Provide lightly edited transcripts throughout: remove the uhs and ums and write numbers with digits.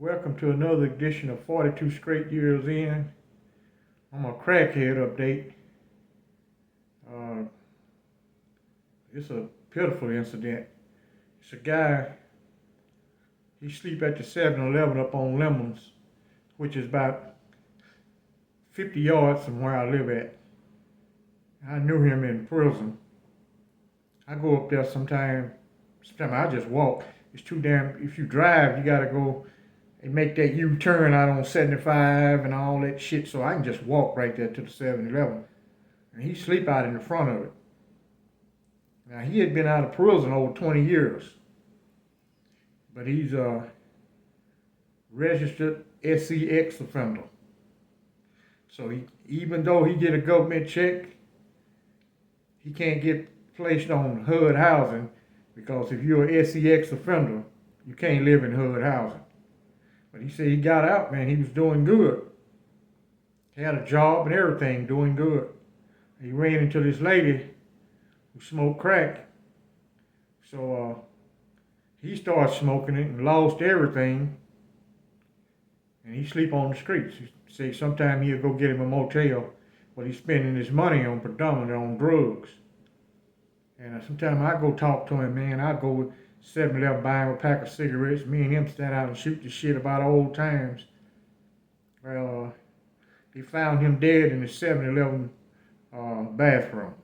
Welcome to another edition of 42 Straight Years In. I'm a crackhead update. Uh, it's a pitiful incident. It's a guy, he sleep at the 7-Eleven up on Lemons, which is about 50 yards from where I live at. I knew him in prison. I go up there sometimes I just walk. It's too damn, if you drive, you gotta go and make that U-turn out on 75 and all that shit, so I can just walk right there to the 7-Eleven. And he sleep out in the front of it. Now, he had been out of prison over 20 years, but he's a registered SCX offender. So even though he get a government check, he can't get placed on HUD housing, because if you're an SCX offender, you can't live in HUD housing. But he said he got out, man, he was doing good. He had a job and everything, doing good. He ran into this lady who smoked crack. So he started smoking it and lost everything. And he sleep on the streets. He said sometime he'll go get him a motel, but he's spending his money on predominantly on drugs. And sometimes I go talk to him, man. I go 7-Eleven, buy him a pack of cigarettes. Me and him stand out and shoot the shit about old times. Well, they found him dead in the 7-Eleven bathroom.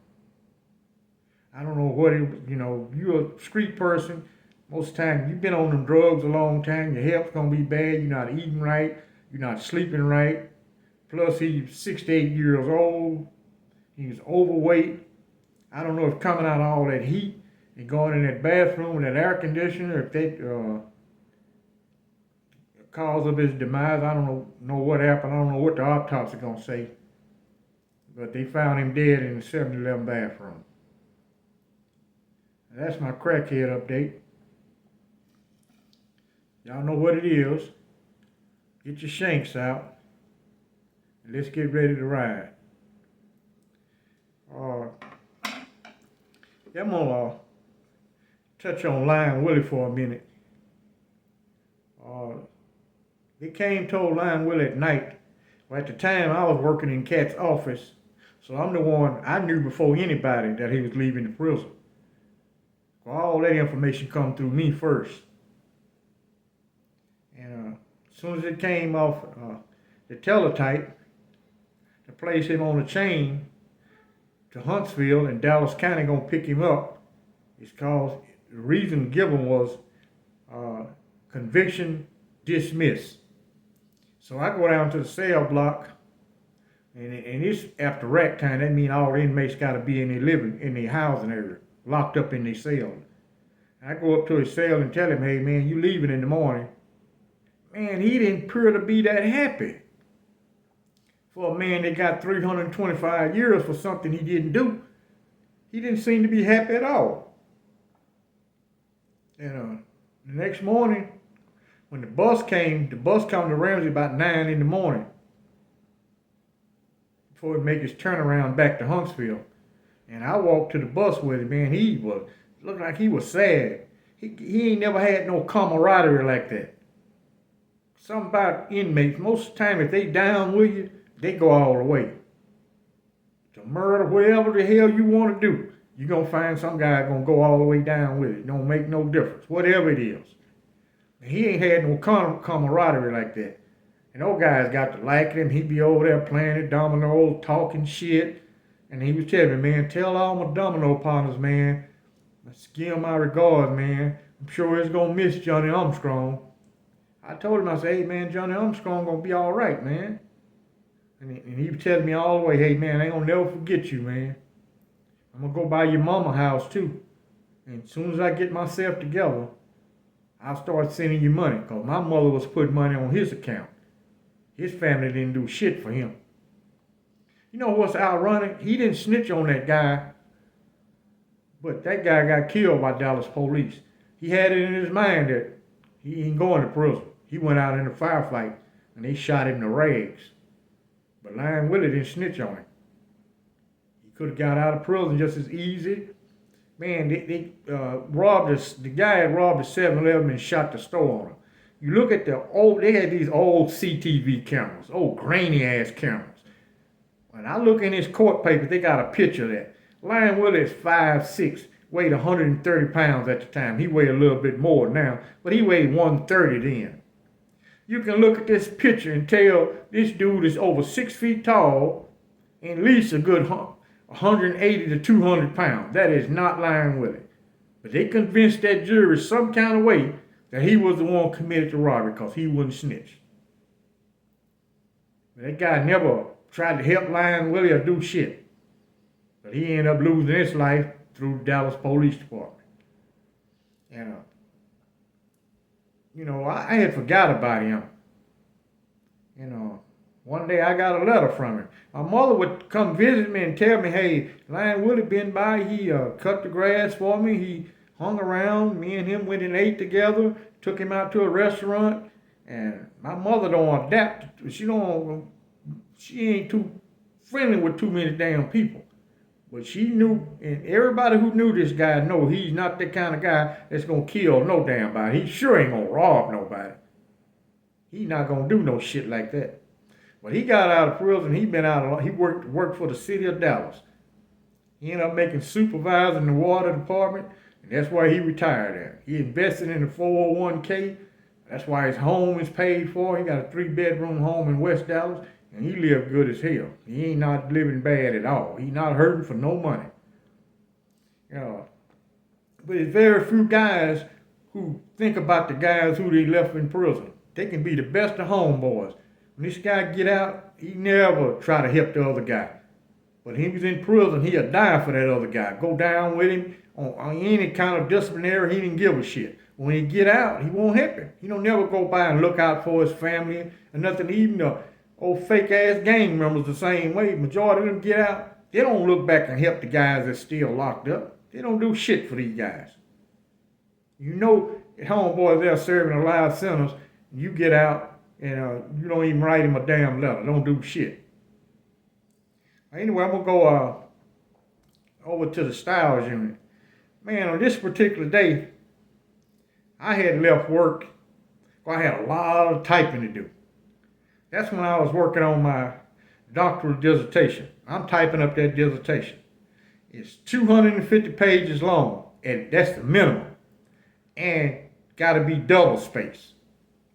I don't know what it was, you're a street person. Most of the time, you've been on them drugs a long time. Your health's going to be bad. You're not eating right. You're not sleeping right. Plus, he's 68 years old. He's overweight. I don't know if coming out of all that heat and going in that bathroom with that air conditioner, if that cause of his demise. I don't know what happened. I don't know what the autopsy is going to say. But they found him dead in the 7-Eleven bathroom. That's my crackhead update. Y'all know what it is. Get your shanks out. And let's get ready to ride. I'm going to touch on Lion Willie for a minute. They came told Lion Willie at night. Well, at the time, I was working in Cat's office, so I'm the one I knew before anybody that he was leaving the prison. Well, all that information come through me first. And as soon as it came off the teletype, to place him on a chain to Huntsville, and Dallas County gonna pick him up. It's called, the reason given was conviction dismissed. So I go down to the cell block, and it's after rack time. That means all the inmates got to be in their housing area, locked up in their cell. I go up to his cell and tell him, hey man, you leaving in the morning. Man, he didn't appear to be that happy. For a man that got 325 years for something he didn't do, he didn't seem to be happy at all. And the next morning, when the bus come to Ramsey about 9 in the morning, before he make his turnaround back to Huntsville. And I walked to the bus with him, man. He looked like he was sad. He ain't never had no camaraderie like that. Something about inmates, most of the time if they down with you, they go all the way. To murder, whatever the hell you want to do, you're going to find some guy going to go all the way down with it. Don't make no difference, whatever it is. He ain't had no camaraderie like that. And those guys got to like him. He'd be over there playing the dominoes, talking shit. And he was telling me, man, tell all my domino partners, man, give my regards, man. I'm sure he's going to miss Johnny Armstrong. I told him, I said, hey, man, Johnny Armstrong going to be all right, man. And he was telling me all the way, hey, man, I ain't going to never forget you, man. I'm going to go by your mama house, too. And as soon as I get myself together, I'll start sending you money. Because my mother was putting money on his account. His family didn't do shit for him. You know what's ironic? He didn't snitch on that guy. But that guy got killed by Dallas police. He had it in his mind that he ain't going to prison. He went out in a firefight and they shot him in the rags. But Lion Willie didn't snitch on him. He could have got out of prison just as easy. Man, they robbed us. The guy had robbed the 7-Eleven and shot the store owner. You look at the old, they had these old CTV cameras, old grainy ass cameras. When I look in his court paper, they got a picture of that. Lion Willie is 5'6", weighed 130 pounds at the time. He weighed a little bit more now, but he weighed 130 then. You can look at this picture and tell this dude is over 6 feet tall and at least a good 180 to 200 pounds. That is not Lion Willie. But they convinced that jury some kind of way that he was the one who committed the robbery because he wouldn't snitch. That guy never tried to help Lion Willie or do shit. But he ended up losing his life through the Dallas Police Department. And, I had forgot about him. One day I got a letter from him. My mother would come visit me and tell me, hey, Lion Willie been by. He cut the grass for me. He hung around. Me and him went and ate together. Took him out to a restaurant. And my mother don't adapt. She ain't too friendly with too many damn people. But she knew, and everybody who knew this guy know he's not the kind of guy that's going to kill no damn body. He sure ain't going to rob nobody. He not going to do no shit like that. But he got out of prison. He worked for the city of Dallas. He ended up making supervisor in the water department, and that's why he retired there. He invested in the 401k. That's why his home is paid for. He got a 3-bedroom home in West Dallas, and he lived good as hell. He ain't not living bad at all. He not hurting for no money. But there's very few guys who think about the guys who they left in prison. They can be the best of homeboys. When this guy get out, he never try to help the other guy. But he was in prison, he'll die for that other guy. Go down with him on any kind of disciplinary, he didn't give a shit. When he get out, he won't help him. He don't never go by and look out for his family and nothing. Even the old fake ass gang members the same way. Majority of them get out, they don't look back and help the guys that's still locked up. They don't do shit for these guys. Homeboys there serving a live sentence, you get out, and you don't even write him a damn letter. Don't do shit. Anyway, I'm going to go over to the Stiles Unit. Man, on this particular day, I had left work. I had a lot of typing to do. That's when I was working on my doctoral dissertation. I'm typing up that dissertation. It's 250 pages long, and that's the minimum. And got to be double spaced.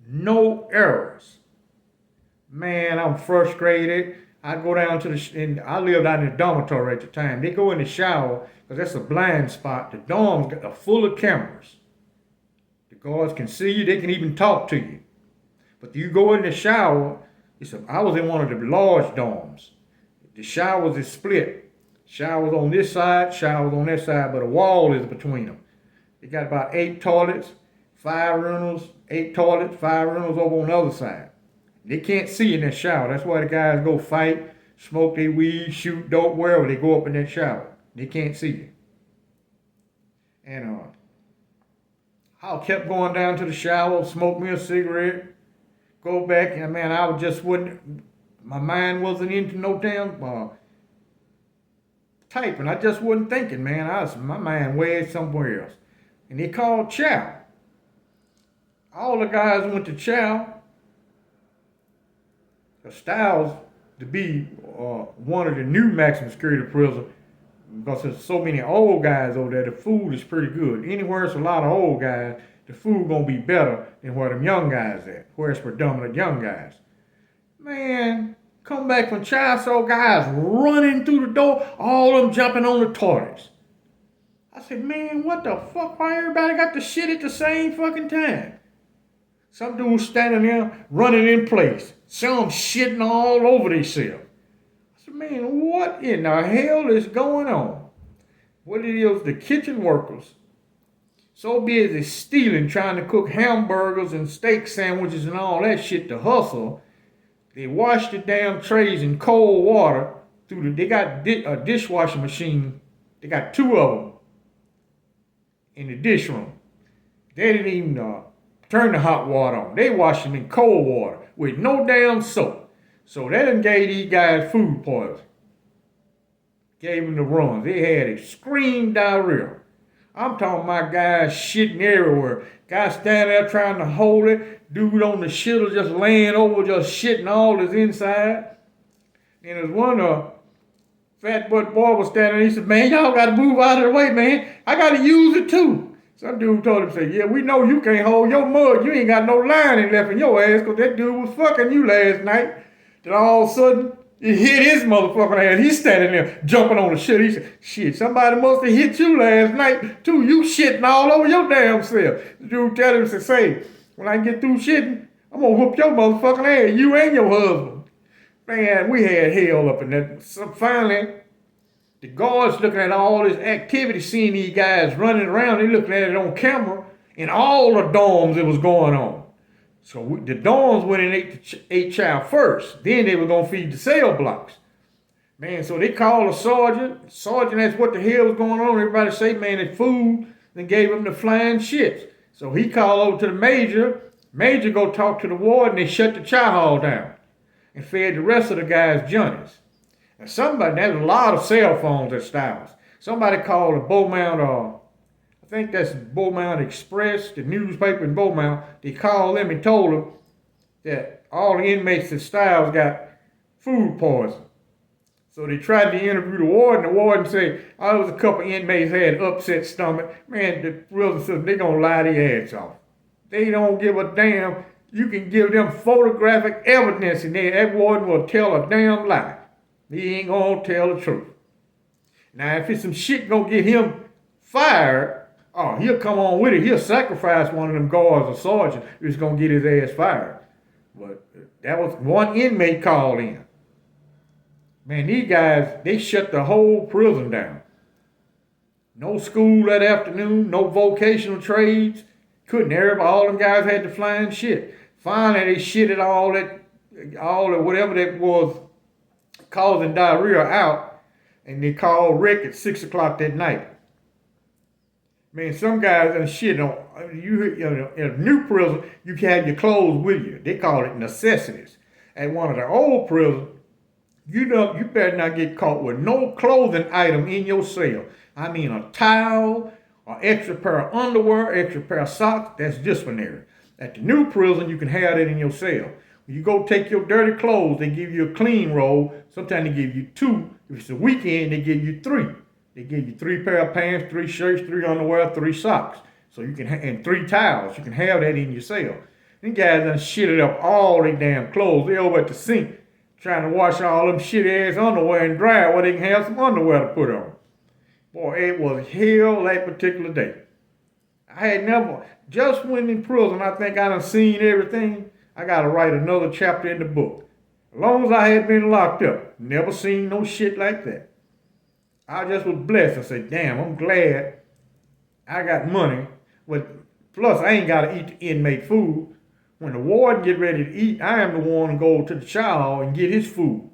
No errors. Man, I'm frustrated. I go down and I lived out in the dormitory at the time. They go in the shower, because that's a blind spot. The dorms are full of cameras. The guards can see you, they can even talk to you. But you go in the shower, I was in one of the large dorms. The showers is split. Showers on this side, showers on that side, but a wall is between them. They got about 8 toilets, 5 urinals, 8 toilets, 5 urinals over on the other side. They can't see in that shower. That's why the guys go fight, smoke their weed, shoot dope, wherever they go up in that shower. They can't see you. And I kept going down to the shower, smoke me a cigarette, go back, and man, my mind wasn't into no damn typing. I just wasn't thinking, man. My mind way somewhere else. And they called chow. All the guys went to chow. Stiles to be one of the new maximum security prisons, because there's so many old guys over there. The food is pretty good. Anywhere it's a lot of old guys, the food gonna be better than where them young guys at, where it's predominant young guys. Man, come back from chow, so guys running through the door, all of them jumping on the toilets. I said, man, what the fuck? Why everybody got the shit at the same fucking time? Some dudes standing there running in place. Some shitting all over themselves. I said, man, what in the hell is going on? What it is, the kitchen workers so busy stealing, trying to cook hamburgers and steak sandwiches and all that shit to hustle, they wash the damn trays in cold water. They got a dishwashing machine. They got 2 of them in the dish room. They didn't even turn the hot water on. They washed them in cold water with no damn soap. So that done gave these guys food poisoning. Gave them the runs. They had extreme diarrhea. I'm talking about guys shitting everywhere. Guys standing there trying to hold it. Dude on the shitter just laying over, just shitting all his inside. And there's one fat butt boy was standing there. He said, man, y'all got to move out of the way, man. I got to use it too. Some dude told him, say, yeah, we know you can't hold your mud. You ain't got no lining left in your ass because that dude was fucking you last night. Then all of a sudden, it hit his motherfucking ass. He's standing there jumping on the shit. He said, shit, somebody must have hit you last night too. You shitting all over your damn self. The dude tell him, say, when I get through shitting, I'm going to whoop your motherfucking ass, you and your husband. Man, we had hell up in that. So finally, the guards looking at all this activity, seeing these guys running around. They looking at it on camera in all the dorms that was going on. So the dorms went and ate child first. Then they were going to feed the cell blocks. Man, so they called a sergeant. Sergeant asked what the hell was going on. Everybody say, man, it's food. Then gave him the flying shits. So he called over to the major. Major go talk to the warden. They shut the chow hall down and fed the rest of the guys Johnnies. And somebody, there's a lot of cell phones at Stiles. Somebody called the Beaumont, I think that's Beaumont Express, the newspaper in Beaumont. They called them and told them that all the inmates at Stiles got food poisoning. So they tried to interview the warden. The warden said, oh, there was a couple inmates had upset stomach. Man, the prison system, they're going to lie their ass off. They don't give a damn. You can give them photographic evidence and that warden will tell a damn lie. He ain't going to tell the truth. Now, if it's some shit going to get him fired, oh, he'll come on with it. He'll sacrifice one of them guards or sergeant if he's going to get his ass fired. But that was one inmate called in. Man, these guys, they shut the whole prison down. No school that afternoon, no vocational trades. Couldn't everybody, all them guys had to flying shit. Finally, they shitted all that whatever that was causing diarrhea out, and they called Rick at 6 o'clock that night. Man, some guys done shit on, you know, in a new prison, you can have your clothes with you. They call it necessities. At one of the old prisons, you better not get caught with no clothing item in your cell. I mean a towel, an extra pair of underwear, extra pair of socks, that's disciplinary. At the new prison, you can have that in your cell. When you go take your dirty clothes, they give you a clean roll. Sometimes they give you 2. If it's a weekend, they give you 3. They give you 3 pair of pants, 3 shirts, 3 underwear, 3 socks. So you can and 3 towels. You can have that in your cell. These guys done shitted up all their damn clothes. They over at the sink trying to wash all them shitty ass underwear and dry where they can have some underwear to put on. Boy, it was hell that particular day. I had never, just when in prison, I think I done seen everything. I got to write another chapter in the book. As long as I had been locked up, never seen no shit like that. I just was blessed. I said, damn, I'm glad I got money. But plus, I ain't got to eat the inmate food. When the warden get ready to eat, I am the one to go to the chow hall and get his food.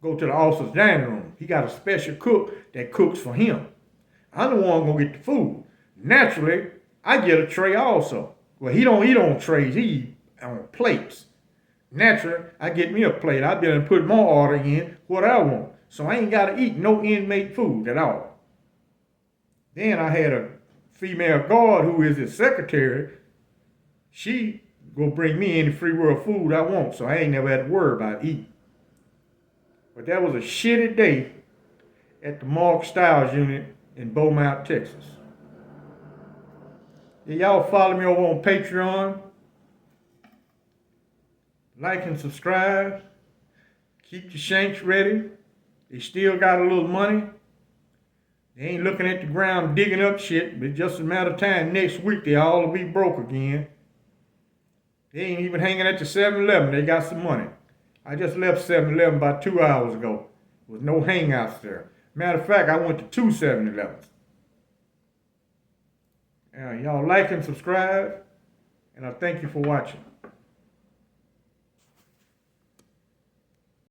Go to the officer's dining room. He got a special cook that cooks for him. I'm the one going to get the food. Naturally, I get a tray also. Well, he don't eat on trays. He eat on plates. Naturally, I get me a plate. I've been put my order in what I want. So I ain't got to eat no inmate food at all. Then I had a female guard who is his secretary. She go bring me any free world food I want. So I ain't never had to worry about eating. But that was a shitty day at the Stiles Unit in Beaumont, Texas. Yeah, y'all follow me over on Patreon. Like and subscribe. Keep your shanks ready. They still got a little money. They ain't looking at the ground digging up shit, but it's just a matter of time. Next week, they all will be broke again. They ain't even hanging at the 7-Eleven. They got some money. I just left 7-Eleven about 2 hours ago. With no hangouts there. Matter of fact, I went to 2 7-Elevens. Y'all like and subscribe, and I thank you for watching.